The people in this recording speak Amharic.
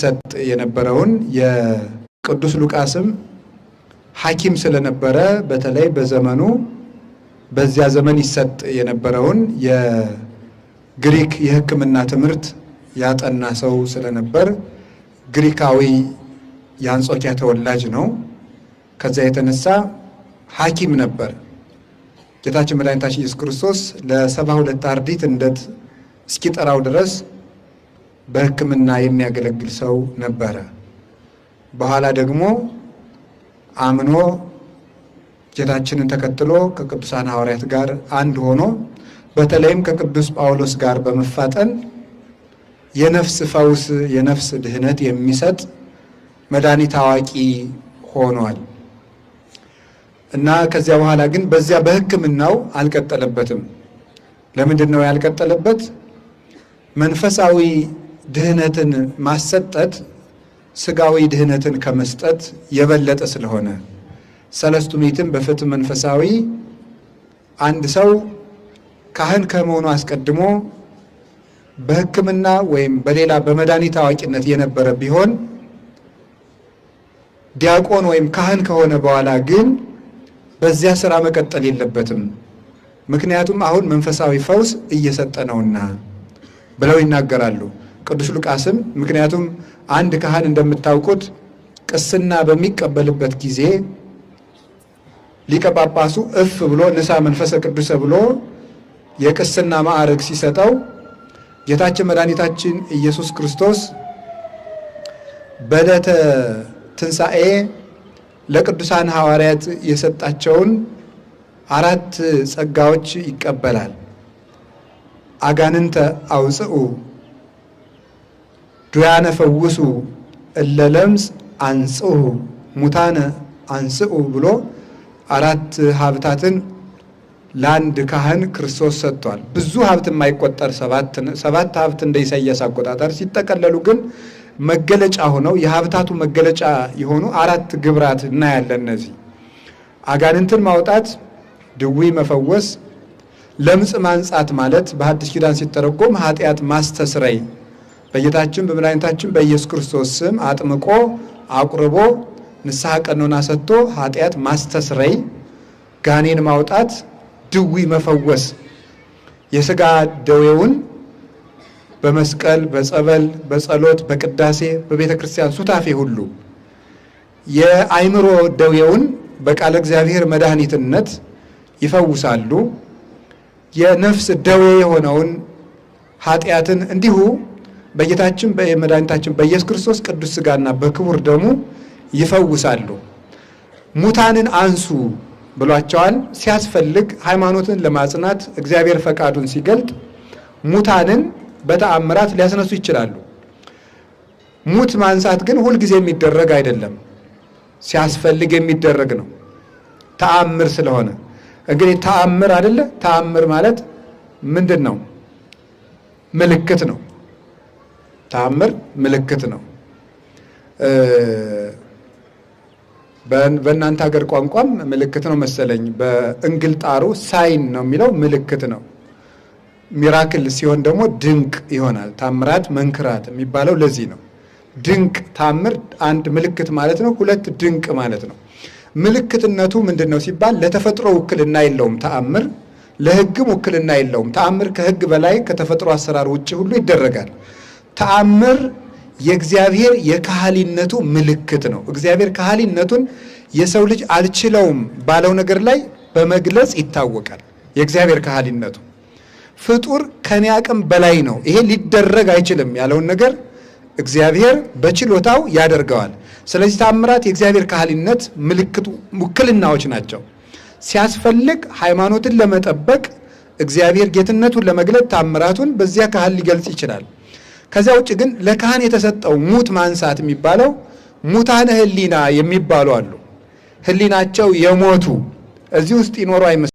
ሰጥ የነበረውን የቅዱስ ሉቃስም ሐኪም ስለነበረ በተለይ በዘመኑ በዚያ ዘመን ይሰጥ የነበረውን የግሪክ የሕክምና ትምህርት ያጠና ሰው ስለነበር ግሪካዊ የአንጾኪያ ተወላጅ ነው። ከዛ የተነሳ ሐኪም ነበር። ጌታችን መድኃኒታችን ኢየሱስ ክርስቶስ ለ72 አርድእት እንደት እስኪጠራው ድረስ በሕክምና የሚያገለግል ሰው ነበረ። በኋላ ደግሞ አምኖ ጌታችንን ተከትሎ ከቅዱሳን ሐዋርያት ጋር አንድ ሆኖ በተለይም ከቅዱስ ጳውሎስ ጋር በመፋጠን የነፍስ ፈውስ የነፍስ ድህነት የሚሰጥ መድኃኒት አዋቂ ሆኗል እና ከዚያ በኋላ ግን በዚያ በሕክምናው አልቀጠለበትም። ለምንድን ነው ያልቀጠለበት? መንፈሳዊ ድህነትን ማሰጠት ስጋዊ ድህነትን ከመስጠት የበለጠ ስለሆነ ሰለስቱ ምዕትም በፍትሕ መንፈሳዊ አንድ ሰው ካህን ከመሆኑ አስቀድሞ በሕክምና ወይም በሌላ በመድኃኒት አዋቂነት የነበረ ቢሆን ዲያቆን ወይም ካህን ከሆነ በኋላ ግን በዚያ ስራ መቀጠል የለበትም። ምክንያቱም አሁን መንፈሳዊ ፈውስ እየሰጠ ነውና ብለው ይናገራሉ። ቅዱስ ሉቃስም ምክንያቱም አንድ ካህን እንደምታውቁት ቅስና በሚቀበልበት ጊዜ ሊቀ ጳጳሱ እፍ ብሎ ንሳ መንፈሰ ቅዱስ ብሎ የቅስና ማዕረግ ሲሰጠው ጌታችን መድኃኒታችን ኢየሱስ ክርስቶስ በዕለተ ትንሣኤ ለቅዱሳን ሐዋርያት የሰጣቸውን 4 ጸጋዎች ይቀበላል። አጋንንተ አውፅኡ፣ ዱያነ ፈውሱ፣ እለ ለምጽ አንጽሑ፣ ሙታነ አንጽኡ ብሎ 4 ሀብታትን ለአንድ ካህን ክርስቶስ ሰጥቷል። ብዙ ሀብት የማይቆጠር 7 ሀብት እንደ ኢሳይያስ አቆጣጠር ሲጠቀለሉ ግን መገለጫ ሆነው የሀብታቱ መገለጫ የሆኑ 4 ግብራት እናያለን። እነዚህ አጋንንትን ማውጣት፣ ድዊ መፈወስ፣ ለምጽ ማንጻት ማለት በሐዲስ ኪዳን ሲተረጎም ኃጢአት ማስተስረይ በጌታችን በመድኃኒታችን በኢየሱስ ክርስቶስ ስም አጥምቆ አቁርቦ ንስሐ ቀኖና ሰጥቶ ኃጢአት ማስተስረይ፣ ጋኔን ማውጣት፣ ድዊ መፈወስ የሥጋ ደዌውን በመስቀል በጸበል በጸሎት በቅዳሴ በቤተ ክርስቲያን ሱታፌ ሁሉ የአይምሮ ደዌውን በቃለ እግዚአብሔር መድኃኒትነት ይፈውሳሉ። የነፍስ ደዌ የሆነውን ኃጢአትን እንዲሁ በጌታችን በመድኃኒታችን በኢየሱስ ክርስቶስ ቅዱስ ሥጋና በክቡር ደሙ ይፈውሳሉ። ሙታንን አንሱ ብሏቸዋል። ሲያስፈልግ ሃይማኖትን ለማጽናት እግዚአብሔር ፈቃዱን ሲገልጥ ሙታንን በተአምራት ሊያስነሱ ይችላሉ። ሙት ማንሳት ግን ሁልጊዜ የሚደረግ አይደለም፣ ሲያስፈልግ የሚደረግ ነው። ተአምር ስለሆነ እንግዲህ ተአምር አይደለ? ተአምር ማለት ምንድን ነው? ምልክት ነው። ተአምር ምልክት ነው። በእናንተ ሀገር ቋንቋም ምልክት ነው መሰለኝ። በእንግልጣሩ ሳይን ነው የሚለው ምልክት ነው። ሚራክል ሲሆን ደግሞ ድንቅ ይሆናል። ታምራት መንክራት የሚባለው ለዚህ ነው። ድንቅ ታምር አንድ ምልክት ማለት ነው። 2 ድንቅ ማለት ነው። ምልክትነቱ ምንድን ነው ሲባል ለተፈጥሮ ውክልና የለውም ተአምር፣ ለሕግም ውክልና የለውም። ተአምር ከሕግ በላይ ከተፈጥሮ አሰራር ውጭ ሁሉ ይደረጋል። ተአምር የእግዚአብሔር የካህሊነቱ ምልክት ነው። እግዚአብሔር ካህሊነቱን የሰው ልጅ አልችለውም ባለው ነገር ላይ በመግለጽ ይታወቃል። የእግዚአብሔር ካህሊነቱ ፍጡር ከኔ አቅም በላይ ነው፣ ይሄ ሊደረግ አይችልም ያለውን ነገር እግዚአብሔር በችሎታው ያደርገዋል። ስለዚህ ተአምራት የእግዚአብሔር ካህሊነት ምልክቱ ውክልናዎች ናቸው። ሲያስፈልግ ሃይማኖትን ለመጠበቅ እግዚአብሔር ጌትነቱን ለመግለጥ ተአምራቱን በዚያ ካህል ሊገልጽ ይችላል። ከዚያ ውጭ ግን ለካህን የተሰጠው ሙት ማንሳት የሚባለው ሙታነ ሕሊና የሚባሉ አሉ። ሕሊናቸው የሞቱ እዚህ ውስጥ ይኖሩ አይመስልም።